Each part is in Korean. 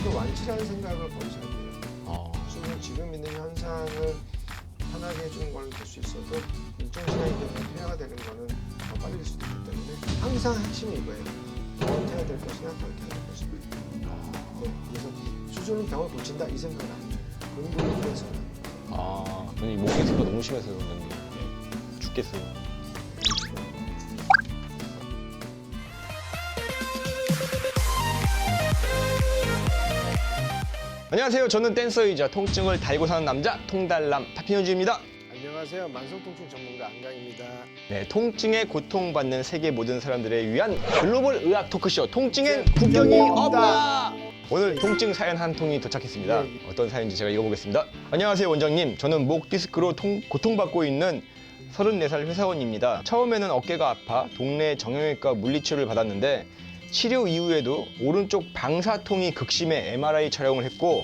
수술도 완치라는 생각을 거의 잘 해요. 수술은 지금 있는 현상을 편하게 해주는 걸 볼 수 있어도 일정 시간이 되면 퇴화가 되는 거는 더 빨리 될 수도 있기 때문에 항상 핵심이 이거예요. 더 퇴화될 것이냐 덜 퇴화될 것이냐. 네, 그래서 수술은 병을 고친다 이 생각은 안 해요. 근본을 위해서는. 이 목 디스크가 너무 심해서 원장님. 죽겠어요. 안녕하세요. 저는 댄서이자 통증을 달고 사는 남자 통달남 타피현주입니다. 안녕하세요. 만성통증 전문가 안강입니다. 네, 통증에 고통받는 세계 모든 사람들을 위한 글로벌 의학 토크쇼 통증엔 국경이 없다. 오늘 통증 사연 한 통이 도착했습니다. 네. 어떤 사연인지 제가 읽어보겠습니다. 안녕하세요 원장님. 저는 목 디스크로 고통받고 있는 34살 회사원입니다. 처음에는 어깨가 아파 동네 정형외과 물리치료를 받았는데 치료 이후에도 오른쪽 방사통이 극심해 MRI 촬영을 했고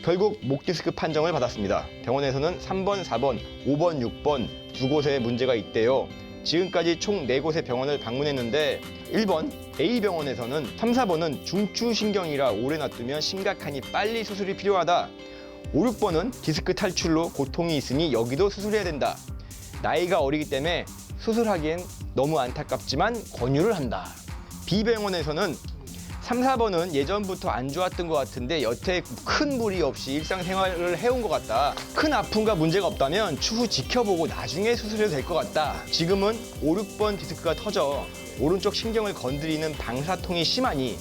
결국 목 디스크 판정을 받았습니다. 병원에서는 3번, 4번, 5번, 6번 두 곳에 문제가 있대요. 지금까지 총 4곳의 병원을 방문했는데 1번 A병원에서는 3, 4번은 중추신경이라 오래 놔두면 심각하니 빨리 수술이 필요하다. 5, 6번은 디스크 탈출로 고통이 있으니 여기도 수술해야 된다. 나이가 어리기 때문에 수술하기엔 너무 안타깝지만 권유를 한다. B병원에서는 3, 4번은 예전부터 안 좋았던 것 같은데 여태 큰 무리 없이 일상생활을 해온 것 같다. 큰 아픔과 문제가 없다면 추후 지켜보고 나중에 수술해도 될 것 같다. 지금은 5, 6번 디스크가 터져 오른쪽 신경을 건드리는 방사통이 심하니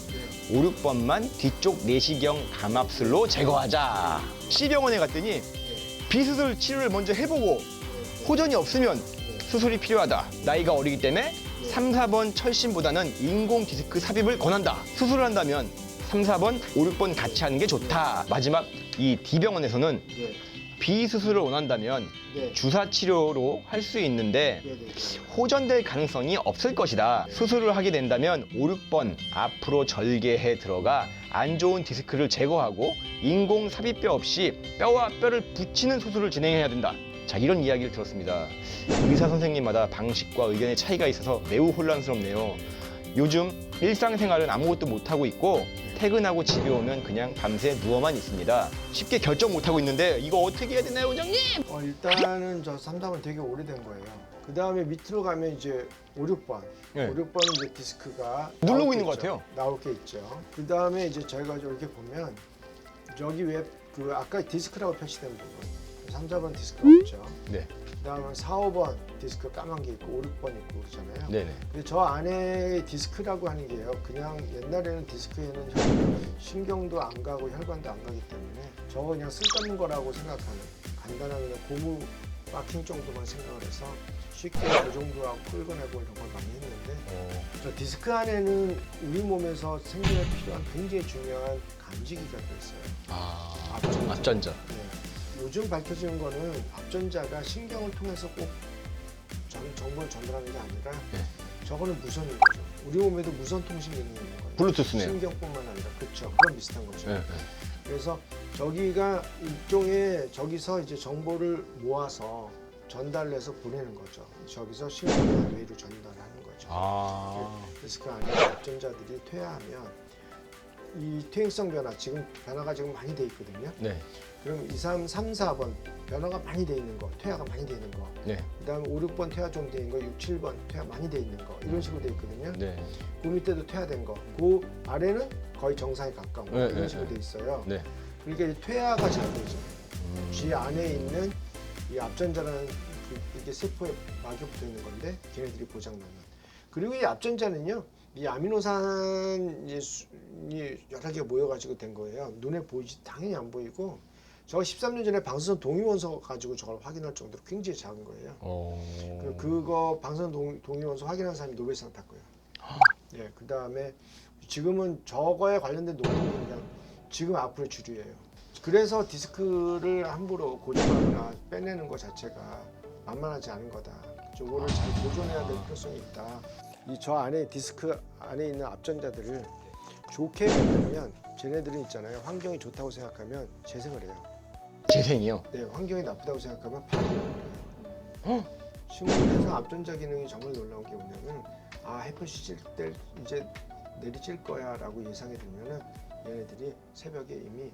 5, 6번만 뒤쪽 내시경 감압술로 제거하자. C병원에 갔더니 비수술 치료를 먼저 해보고 호전이 없으면 수술이 필요하다. 나이가 어리기 때문에 3, 4번 철심보다는 인공 디스크 삽입을 권한다. 수술을 한다면 3, 4번, 5, 6번 같이 하는 게 좋다. 마지막 이 D병원에서는 네. 비수술을 원한다면 네. 주사 치료로 할 수 있는데 호전될 가능성이 없을 것이다. 수술을 하게 된다면 5, 6번 앞으로 절개해 들어가 안 좋은 디스크를 제거하고 인공 삽입뼈 없이 뼈와 뼈를 붙이는 수술을 진행해야 된다. 자, 이런 이야기를 들었습니다. 의사 선생님마다 방식과 의견의 차이가 있어서 매우 혼란스럽네요. 요즘 일상생활은 아무것도 못하고 있고 퇴근하고 집에 오면 그냥 밤새 누워만 있습니다. 쉽게 결정 못하고 있는데 이거 어떻게 해야 되나요, 원장님? 일단은 저 3, 4번 되게 오래된 거예요. 그 다음에 밑으로 가면 이제 5, 6번. 네. 5, 6번은 이제 디스크가 누르고 나올 게 있는 것 있죠. 같아요. 나올 게 있죠. 그 다음에 이제 저희가 이렇게 보면 저기 왜 그 아까 디스크라고 표시된 부분 3, 4번 디스크가 없죠. 네. 그 다음에 4, 5번 디스크 까만 게 있고 5, 6번 있고 그러잖아요. 네네. 근데 저 안에 디스크라고 하는 게요. 그냥 옛날에는 디스크에는 신경도 안 가고 혈관도 안 가기 때문에 저거 그냥 쓸데없는 거라고 생각하는 간단한 그냥 고무 마킹 정도만 생각을 해서 쉽게 조정도 하고 끌어내고 이런 걸 많이 했는데 저 디스크 안에는 우리 몸에서 생존에 필요한 굉장히 중요한 감지기가 들어있어요. 앞전자. 네. 요즘 밝혀지는 거는 앞전자가 신경을 통해서 꼭 정보를 전달하는 게 아니라 저거는 무선인 거죠. 우리 몸에도 무선 통신 기능이 있는 거예요. 블루투스네요. 신경뿐만 아니라 그렇죠. 그런 비슷한 거죠. 네. 그래서 저기가 일종의 저기서 이제 정보를 모아서 전달해서 보내는 거죠. 저기서 신경을 뇌로 전달하는 거죠. 디스크 안에 앞전자들이 퇴화하면 이 퇴행성 변화, 지금 변화가 지금 많이 돼 있거든요. 네. 그럼 2, 3, 4번 변화가 많이 돼 있는 거, 퇴화가 많이 돼 있는 거. 네. 그다음에 5, 6번 퇴화 좀 돼 있는 거, 6, 7번 퇴화 많이 돼 있는 거 이런 식으로 돼 있거든요. 네. 그 밑에도 퇴화된 거, 그 아래는 거의 정상에 가까운 거 이런 식으로 돼 있어요. 네. 그러니까 이 퇴화가 잘 되죠. 쥐 안에 있는 이 앞전자라는 이게 세포에 막이 붙어 있는 건데 걔네들이 고장 나면. 그리고 이 앞전자는요, 이 아미노산이 여러 개 모여가지고 된 거예요. 눈에 보이지 당연히 안 보이고. 저 13년 전에 방사선 동위원소 가지고 저걸 확인할 정도로 굉장히 작은 거예요. 그거 방사선 동위원소 확인한 사람이 노벨상 탔고요. 예, 그 다음에 지금은 저거에 관련된 논문은 그냥 지금 앞으로 주류예요. 그래서 디스크를 함부로 고정하거나 빼내는 것 자체가 만만하지 않은 거다. 저거를 잘 보존해야 될 필요성이 있다. 이 저 안에 디스크 안에 있는 앞전자들을 좋게 만들면 쟤네들은 있잖아요. 환경이 좋다고 생각하면 재생을 해요. 재생이요? 네, 환경이 나쁘다고 생각하면 파괴를 해요. 식물에서 앞전자 기능이 정말 놀라운 게 뭐냐면 햇볕이 질 때 이제 내리칠 거야 라고 예상이 되면은 얘네들이 새벽에 이미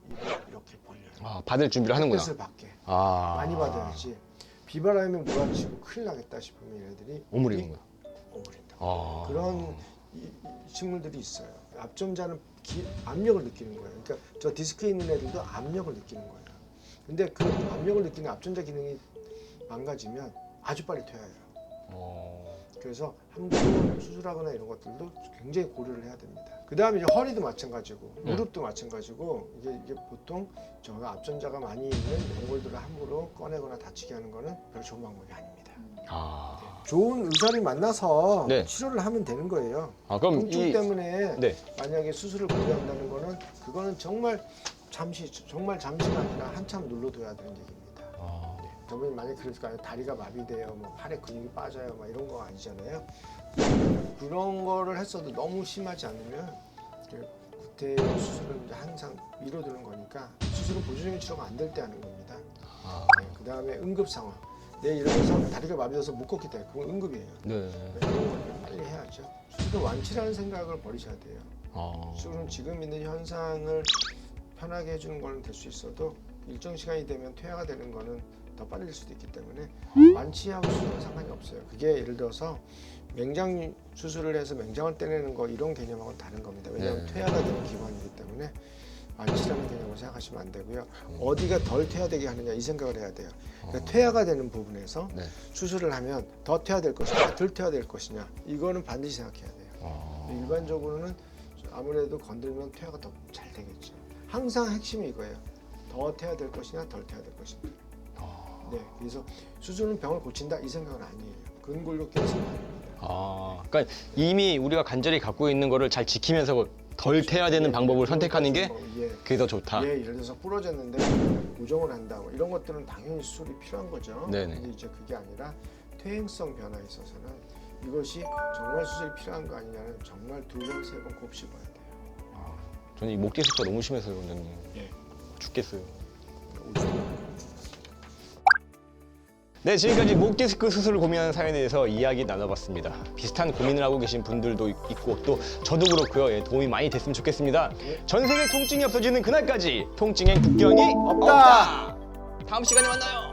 입을 이렇게 벌려요. 아, 받을 준비를 하는구나. 햇빛을 받게 아. 많이 받아야지. 비바람에 몰아치고 큰일 나겠다 싶으면 얘네들이 오므리는구나. 오므린다. 아. 그런 이 식물들이 있어요. 앞전자는 압력을 느끼는 거예요. 그러니까 저 디스크 있는 애들도 압력을 느끼는 거예요. 근데 그 압력을 느끼는 앞전자 기능이 망가지면 아주 빨리 퇴화해요. 그래서 함부로 수술하거나 이런 것들도 굉장히 고려를 해야 됩니다. 그 다음에 이제 허리도 마찬가지고 무릎도 마찬가지고 이게 보통 저가 앞전자가 많이 있는 연골들을 함부로 꺼내거나 다치게 하는 거는 별 좋은 방법이 아닙니다. 아. 좋은 의사를 만나서 네. 치료를 하면 되는 거예요. 아, 그럼 통증 때문에 네. 만약에 수술을 고려한다는 거는 그거는 정말 잠시가 아니라 한참 눌러둬야 되는 얘기입니다. 아. 저분이 만약에 그럴까요? 다리가 마비돼요, 뭐 팔에 근육이 빠져요, 뭐 이런 거 아니잖아요. 그런 거를 했어도 너무 심하지 않으면 구태 수술은 이제 항상 미뤄두는 거니까 수술은 보조적인 치료가 안 될 때 하는 겁니다. 아. 그 다음에 응급 상황. 내 이러면서 다리가 마비돼서 못 걷게 돼. 그건 응급이에요. 네. 이런 걸 빨리 해야죠. 수술은 완치라는 생각을 버리셔야 돼요. 아. 수술은 지금 있는 현상을 편하게 해주는 거는 될 수 있어도 일정 시간이 되면 퇴화가 되는 거는 더 빨라질 수도 있기 때문에 완치하고 수술은 상관이 없어요. 그게 예를 들어서 맹장 수술을 해서 맹장을 떼내는 거 이런 개념하고는 다른 겁니다. 왜냐하면 네. 퇴화가 되는 기관이기 때문에 완치라는 개념을 생각하시면 안 되고요. 어디가 덜 퇴화되게 하느냐 이 생각을 해야 돼요. 그러니까 퇴화가 되는 부분에서 네. 수술을 하면 더 퇴화될 것이냐 덜 퇴화될 것이냐 이거는 반드시 생각해야 돼요. 아. 일반적으로는 아무래도 건들면 퇴화가 더 잘 되겠죠. 항상 핵심이 이거예요. 더 퇴화될 것이냐 덜 퇴화될 것이냐. 네, 그래서 수술은 병을 고친다 이 생각은 아니에요. 근골격계의 생각입니다. 아. 그러니까 이미 우리가 간절히 갖고 있는 거를 잘 지키면서 덜 퇴화되는 방법을 선택하는 게 그게 더 좋다. 예, 예를 들어서 부러졌는데 고정을 한다 뭐 이런 것들은 당연히 수술이 필요한 거죠. 네네. 근데 이제 그게 아니라 퇴행성 변화에 있어서는 이것이 정말 수술이 필요한 거 아니냐는 정말 2번, 3번 곱씹어야 돼요. 아. 저는 이 목 디스크가 너무 심해서요, 원장님. 예. 죽겠어요. 네, 지금까지 목 디스크 수술을 고민하는 사연에 대해서 이야기 나눠봤습니다. 비슷한 고민을 하고 계신 분들도 있고 또 저도 그렇고요. 예, 도움이 많이 됐으면 좋겠습니다. 전 세계 통증이 없어지는 그날까지 통증엔 국경이 없다. 다음 시간에 만나요.